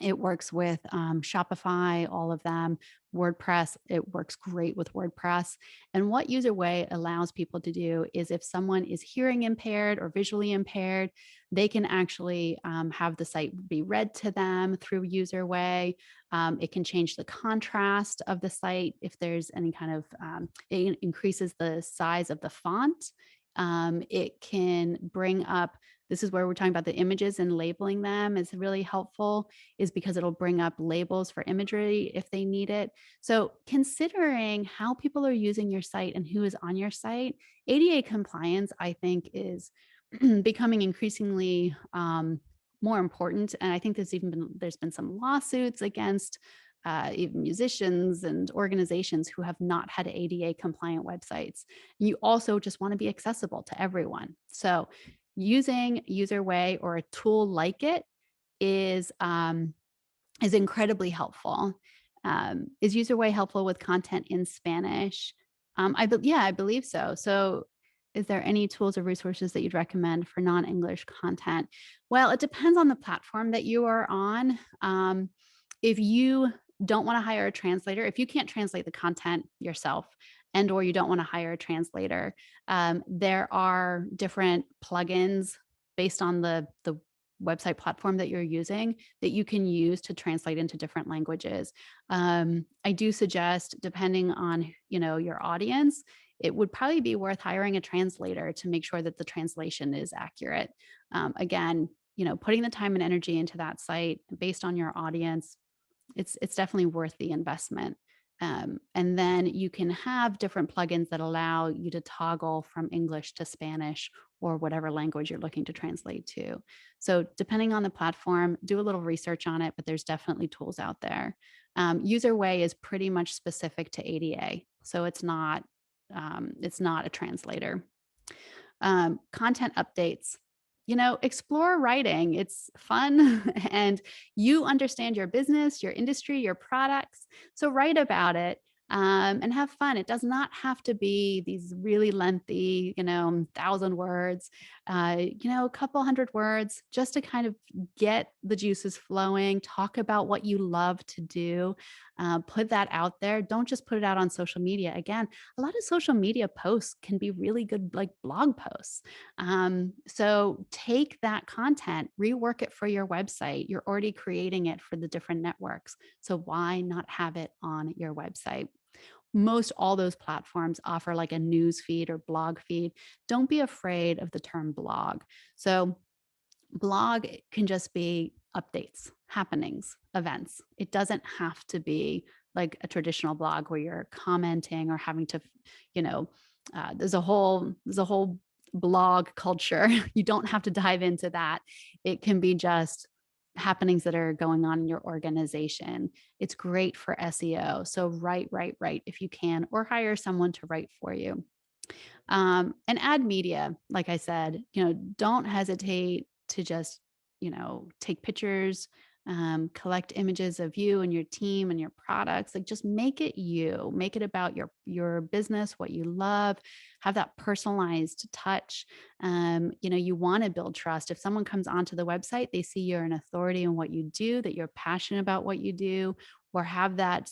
It works with Shopify, all of them, WordPress. It works great with WordPress. And what UserWay allows people to do is if someone is hearing impaired or visually impaired, they can actually have the site be read to them through UserWay. It can change the contrast of the site if there's any kind of, it increases the size of the font. It can bring up, this is where we're talking about the images and labeling them is really helpful, is because it'll bring up labels for imagery if they need it. So considering how people are using your site and who is on your site, ADA compliance, I think, is becoming increasingly more important. And I think there's been some lawsuits against even musicians and organizations who have not had ADA compliant websites. You also just want to be accessible to everyone. So using UserWay or a tool like it is incredibly helpful. Is UserWay helpful with content in Spanish? I believe so. So is there any tools or resources that you'd recommend for non-English content? Well, it depends on the platform that you are on. If you don't want to hire a translator, if you can't translate the content yourself or you don't want to hire a translator, there are different plugins based on the website platform that you're using that you can use to translate into different languages. I do suggest, depending on, your audience, it would probably be worth hiring a translator to make sure that the translation is accurate. Again, putting the time and energy into that site based on your audience, it's definitely worth the investment. And then you can have different plugins that allow you to toggle from English to Spanish or whatever language you're looking to translate to. So depending on the platform, do a little research on it, but there's definitely tools out there. UserWay is pretty much specific to ADA, so it's not a translator. Content updates. Explore writing. It's fun and you understand your business, your industry, your products. So write about it and have fun. It does not have to be these really lengthy, 1,000 words, a couple hundred words, just to kind of get the juices flowing, talk about what you love to do, put that out there. Don't just put it out on social media. Again, a lot of social media posts can be really good, like blog posts. So take that content, rework it for your website. You're already creating it for the different networks. So why not have it on your website? Most all those platforms offer like a news feed or blog feed. Don't be afraid of the term blog. So blog can just be updates, happenings, events. It doesn't have to be like a traditional blog where you're commenting or having to, there's a whole blog culture. You don't have to dive into that. It can be just happenings that are going on in your organization. It's great for SEO. So write if you can, or hire someone to write for you. And add media. Like I said, don't hesitate to just, take pictures, collect images of you and your team and your products. Like just make it you, make it about your business, what you love, have that personalized touch. You want to build trust. If someone comes onto the website, they see you're an authority in what you do, that you're passionate about what you do, or have that,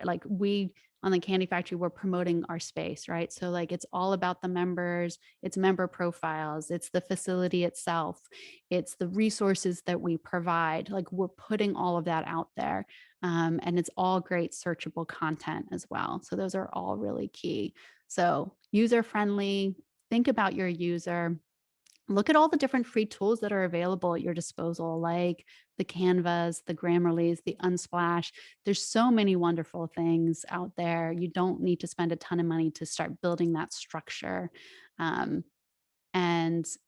like we on the Candy Factory, we're promoting our space, right? So like it's all about the members, it's member profiles, it's the facility itself, it's the resources that we provide. Like we're putting all of that out there. And it's all great searchable content as well. So those are all really key. So user friendly, think about your user. Look at all the different free tools that are available at your disposal, like the Canvas, the Grammarly's, the Unsplash. There's so many wonderful things out there. You don't need to spend a ton of money to start building that structure. And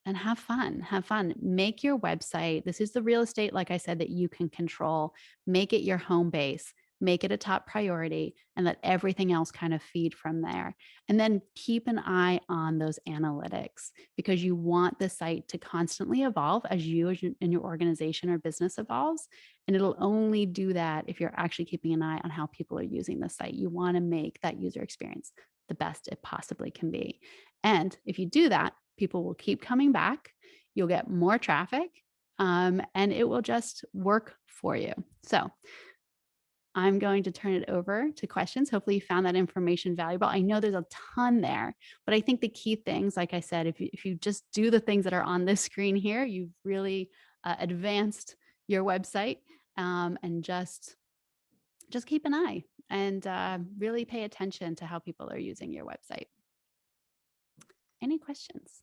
have fun. Make your website. This is the real estate, like I said, that you can control. Make it your home base. Make it a top priority and let everything else kind of feed from there. And then keep an eye on those analytics because you want the site to constantly evolve as you and your organization or business evolves. And it'll only do that if you're actually keeping an eye on how people are using the site. You want to make that user experience the best it possibly can be. And if you do that, people will keep coming back. You'll get more traffic and it will just work for you. So I'm going to turn it over to questions. Hopefully you found that information valuable. I know there's a ton there, but I think the key things, like I said, if you just do the things that are on this screen here, you've really advanced your website and just keep an eye and really pay attention to how people are using your website. Any questions?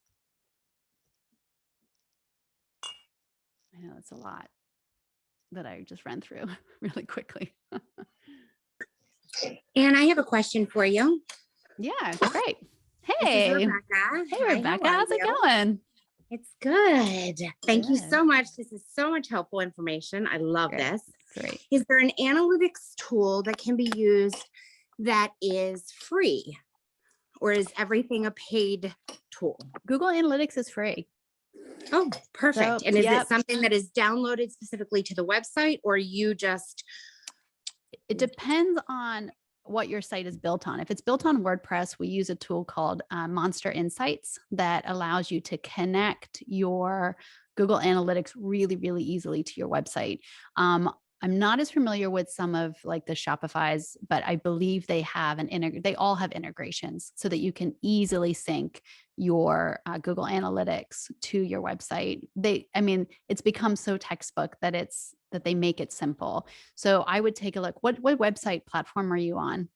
I know it's a lot that I just ran through really quickly. And I have a question for you. Yeah, great. Hey, Rebecca. Hey, Rebecca. How's it going? It's good. Thank you so much. This is so much helpful information. I love this. Great. Is there an analytics tool that can be used that is free? Or is everything a paid tool? Google Analytics is free. Oh, perfect. And is it something that is downloaded specifically to the website or you just... It depends on what your site is built on. If it's built on WordPress, we use a tool called Monster Insights that allows you to connect your Google Analytics really, really easily to your website. I'm not as familiar with some of like the Shopify's, but I believe they have they all have integrations so that you can easily sync your Google Analytics to your website. I mean, it's become so textbook that that they make it simple. So I would take a look. What website platform are you on?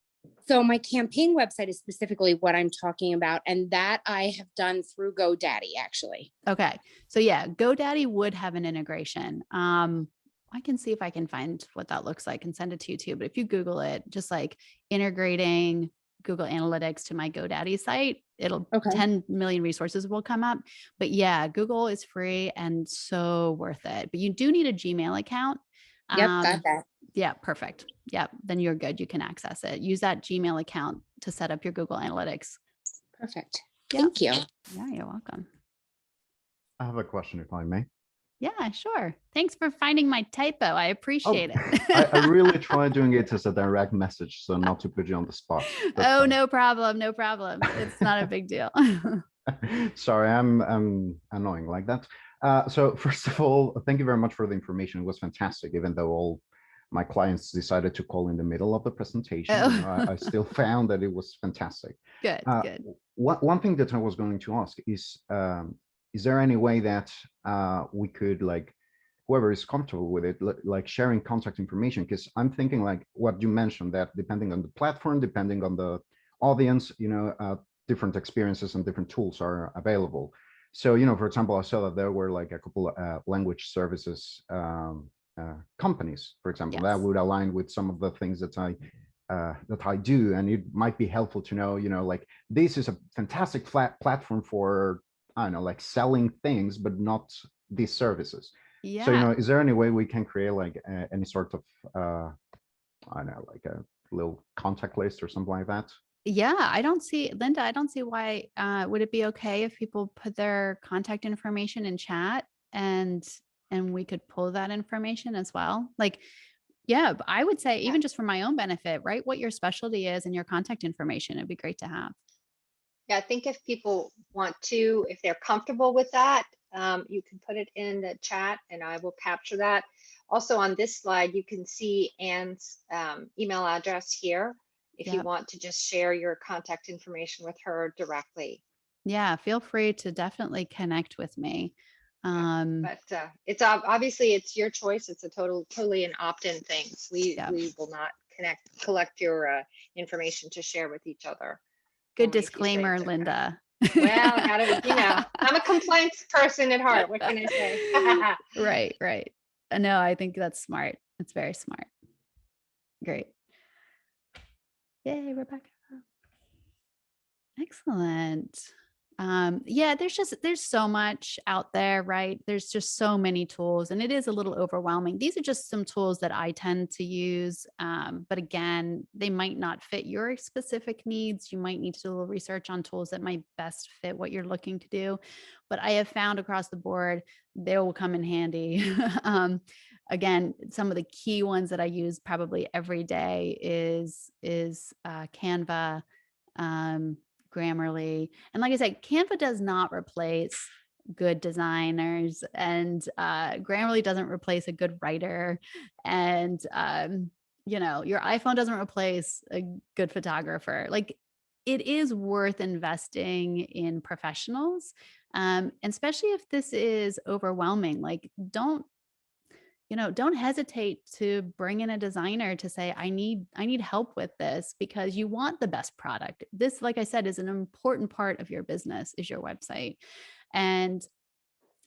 So my campaign website is specifically what I'm talking about, and that I have done through GoDaddy, actually. Okay. So yeah, GoDaddy would have an integration. I can see if I can find what that looks like and send it to you too. But if you Google it, just like integrating Google Analytics to my GoDaddy site, it'll Okay. 10 million resources will come up. But yeah, Google is free and so worth it. But you do need a Gmail account. Yep, got that. Yeah, perfect. Yeah, then you're good. You can access it. Use that Gmail account to set up your Google Analytics. Perfect. Yeah. Thank you. Yeah, you're welcome. I have a question, if I may. Yeah, sure. Thanks for finding my typo. I appreciate it. I really tried doing it as a direct message, so not to put you on the spot. Oh, fine. No problem. No problem. It's not a big deal. Sorry, I'm annoying like that. So first of all, thank you very much for the information. It was fantastic, even though all my clients decided to call in the middle of the presentation. Oh. I still found that it was fantastic. Good, good. One thing that I was going to ask is there any way that we could, like, whoever is comfortable with it, like sharing contact information? Because I'm thinking like what you mentioned, that depending on the platform, depending on the audience, different experiences and different tools are available. So, for example, I saw that there were like a couple of language services companies, for example, that would align with some of the things that I do. And it might be helpful to know, like, this is a fantastic platform for, I don't know, like selling things, but not these services. Yeah. So, is there any way we can create like any sort of, I don't know, like a little contact list or something like that? Yeah, Linda, I don't see why, would it be okay if people put their contact information in chat and we could pull that information as well? Like, yeah, I would say even just for my own benefit, write what your specialty is and your contact information. It'd be great to have. Yeah, I think if people want to, if they're comfortable with that, you can put it in the chat and I will capture that. Also on this slide, you can see Anne's email address here if you want to just share your contact information with her directly. Yeah, feel free to definitely connect with me. But it's obviously it's your choice. It's a totally an opt-in thing. So we will not collect your information to share with each other. Good disclaimer, Linda. Well, I'm a compliance person at heart. What can I say? Right. No, I think that's smart. It's very smart. Great. Yay, Rebecca. Excellent. Yeah, there's so much out there, right? There's just so many tools and it is a little overwhelming. These are just some tools that I tend to use. But again, they might not fit your specific needs. You might need to do a little research on tools that might best fit what you're looking to do. But I have found across the board, they will come in handy. Again, some of the key ones that I use probably every day is Canva, Grammarly. And like I said, Canva does not replace good designers, and Grammarly doesn't replace a good writer. And, your iPhone doesn't replace a good photographer. Like, it is worth investing in professionals. And especially if this is overwhelming, like don't hesitate to bring in a designer to say, I need help with this, because you want the best product. This, like I said, is an important part of your business, is your website. And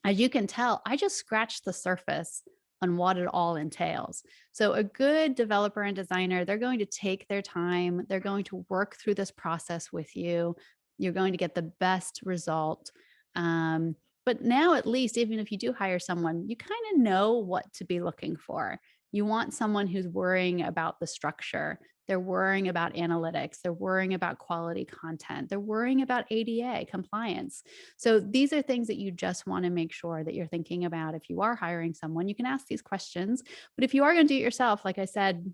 as you can tell, I just scratched the surface on what it all entails. So a good developer and designer, they're going to take their time. They're going to work through this process with you. You're going to get the best result. But now, at least, even if you do hire someone, you kind of know what to be looking for. You want someone who's worrying about the structure. They're worrying about analytics. They're worrying about quality content. They're worrying about ADA compliance. So these are things that you just want to make sure that you're thinking about. If you are hiring someone, you can ask these questions. But if you are going to do it yourself, like I said,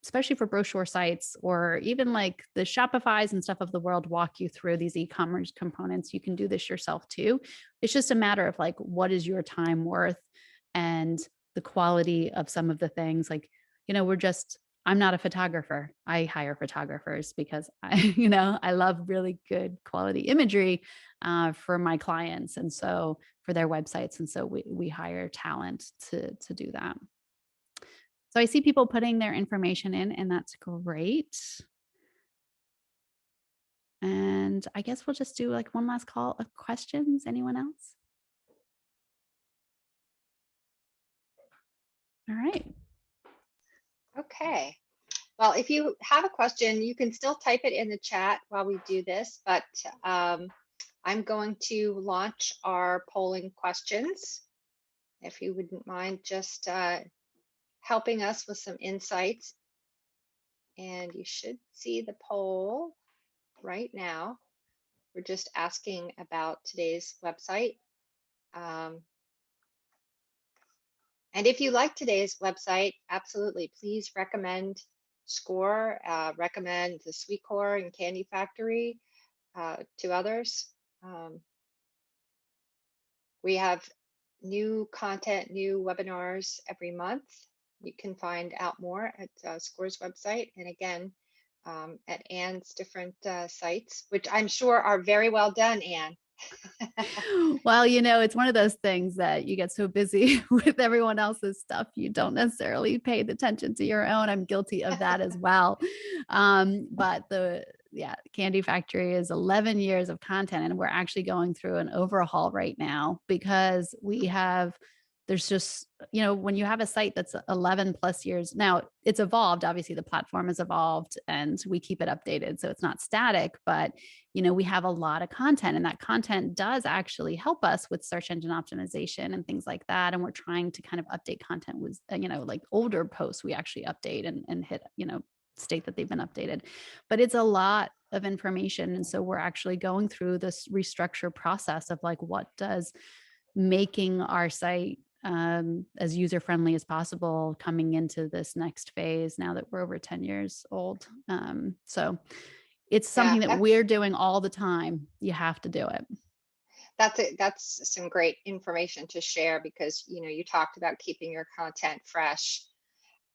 especially for brochure sites, or even like the Shopify's and stuff of the world walk you through these e-commerce components, you can do this yourself too. It's just a matter of like, what is your time worth and the quality of some of the things. Like, I'm not a photographer. I hire photographers because I love really good quality imagery for my clients, and so for their websites. And so we hire talent to do that. So I see people putting their information in, and that's great. And I guess we'll just do like one last call of questions. Anyone else? All right. Okay. Well, if you have a question, you can still type it in the chat while we do this, but I'm going to launch our polling questions. If you wouldn't mind just helping us with some insights. And you should see the poll right now. We're just asking about today's website. And if you like today's website, absolutely, please recommend SCORE, recommend the Sweet Core and Candy Factory to others. We have new content, new webinars every month. You can find out more at SCORE's website. And again, at Anne's different sites, which I'm sure are very well done, Anne. Well, it's one of those things that you get so busy with everyone else's stuff, you don't necessarily pay attention to your own. I'm guilty of that as well. But Candy Factory is 11 years of content, and we're actually going through an overhaul right now because there's just, when you have a site that's 11 plus years now, it's evolved. Obviously, the platform has evolved and we keep it updated. So it's not static, but, we have a lot of content, and that content does actually help us with search engine optimization and things like that. And we're trying to kind of update content with, like older posts, we actually update and hit, state that they've been updated. But it's a lot of information. And so we're actually going through this restructure process of like, what does making our site as user-friendly as possible coming into this next phase now that we're over 10 years old. So it's something that we're doing all the time. You have to do it. That's some great information to share because, you talked about keeping your content fresh.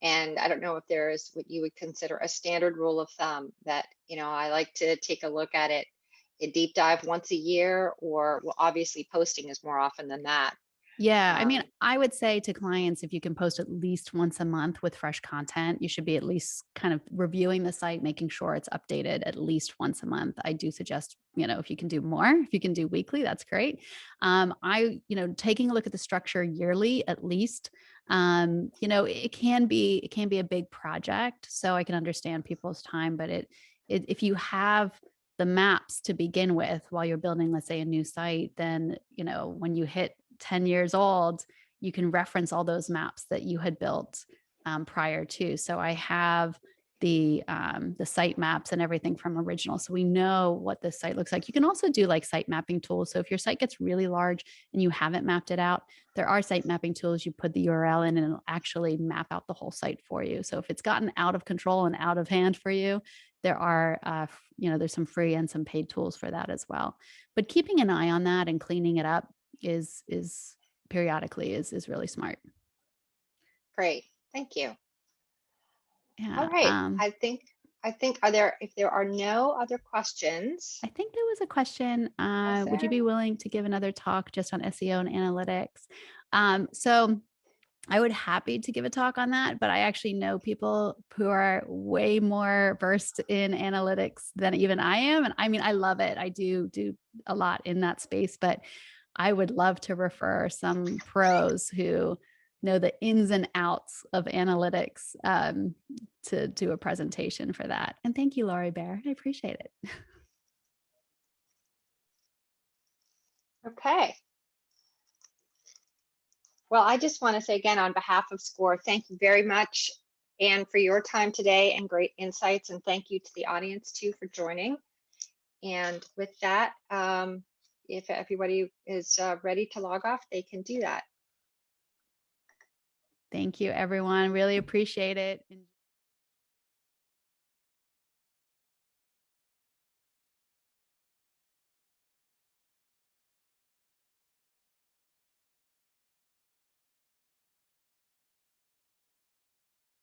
And I don't know if there is what you would consider a standard rule of thumb that, I like to take a look at it, a deep dive once a year, or well, obviously posting is more often than that. Yeah. I mean, I would say to clients, if you can post at least once a month with fresh content, you should be at least kind of reviewing the site, making sure it's updated at least once a month. I do suggest, if you can do more, if you can do weekly, that's great. Taking a look at the structure yearly, at least, it can be a big project. So I can understand people's time, but if you have the maps to begin with while you're building, let's say, a new site, then, when you hit 10 years old, you can reference all those maps that you had built prior to. So I have the site maps and everything from original. So we know what this site looks like. You can also do like site mapping tools. So if your site gets really large and you haven't mapped it out, there are site mapping tools. You put the URL in and it'll actually map out the whole site for you. So if it's gotten out of control and out of hand for you, there are, there's some free and some paid tools for that as well. But keeping an eye on that and cleaning it up is periodically is really smart. Great. Thank you. Yeah. All right. I think if there are no other questions. I think there was a question. Would you be willing to give another talk just on SEO and analytics? So I would happy to give a talk on that, but I actually know people who are way more versed in analytics than even I am. And I mean, I love it. I do a lot in that space, but I would love to refer some pros who know the ins and outs of analytics to do a presentation for that. And thank you, Laurie Bear. I appreciate it. Okay. Well, I just want to say again, on behalf of SCORE, thank you very much, Anne, for your time today and great insights. And thank you to the audience too for joining. And with that, if everybody is ready to log off, they can do that. Thank you, everyone. Really appreciate it.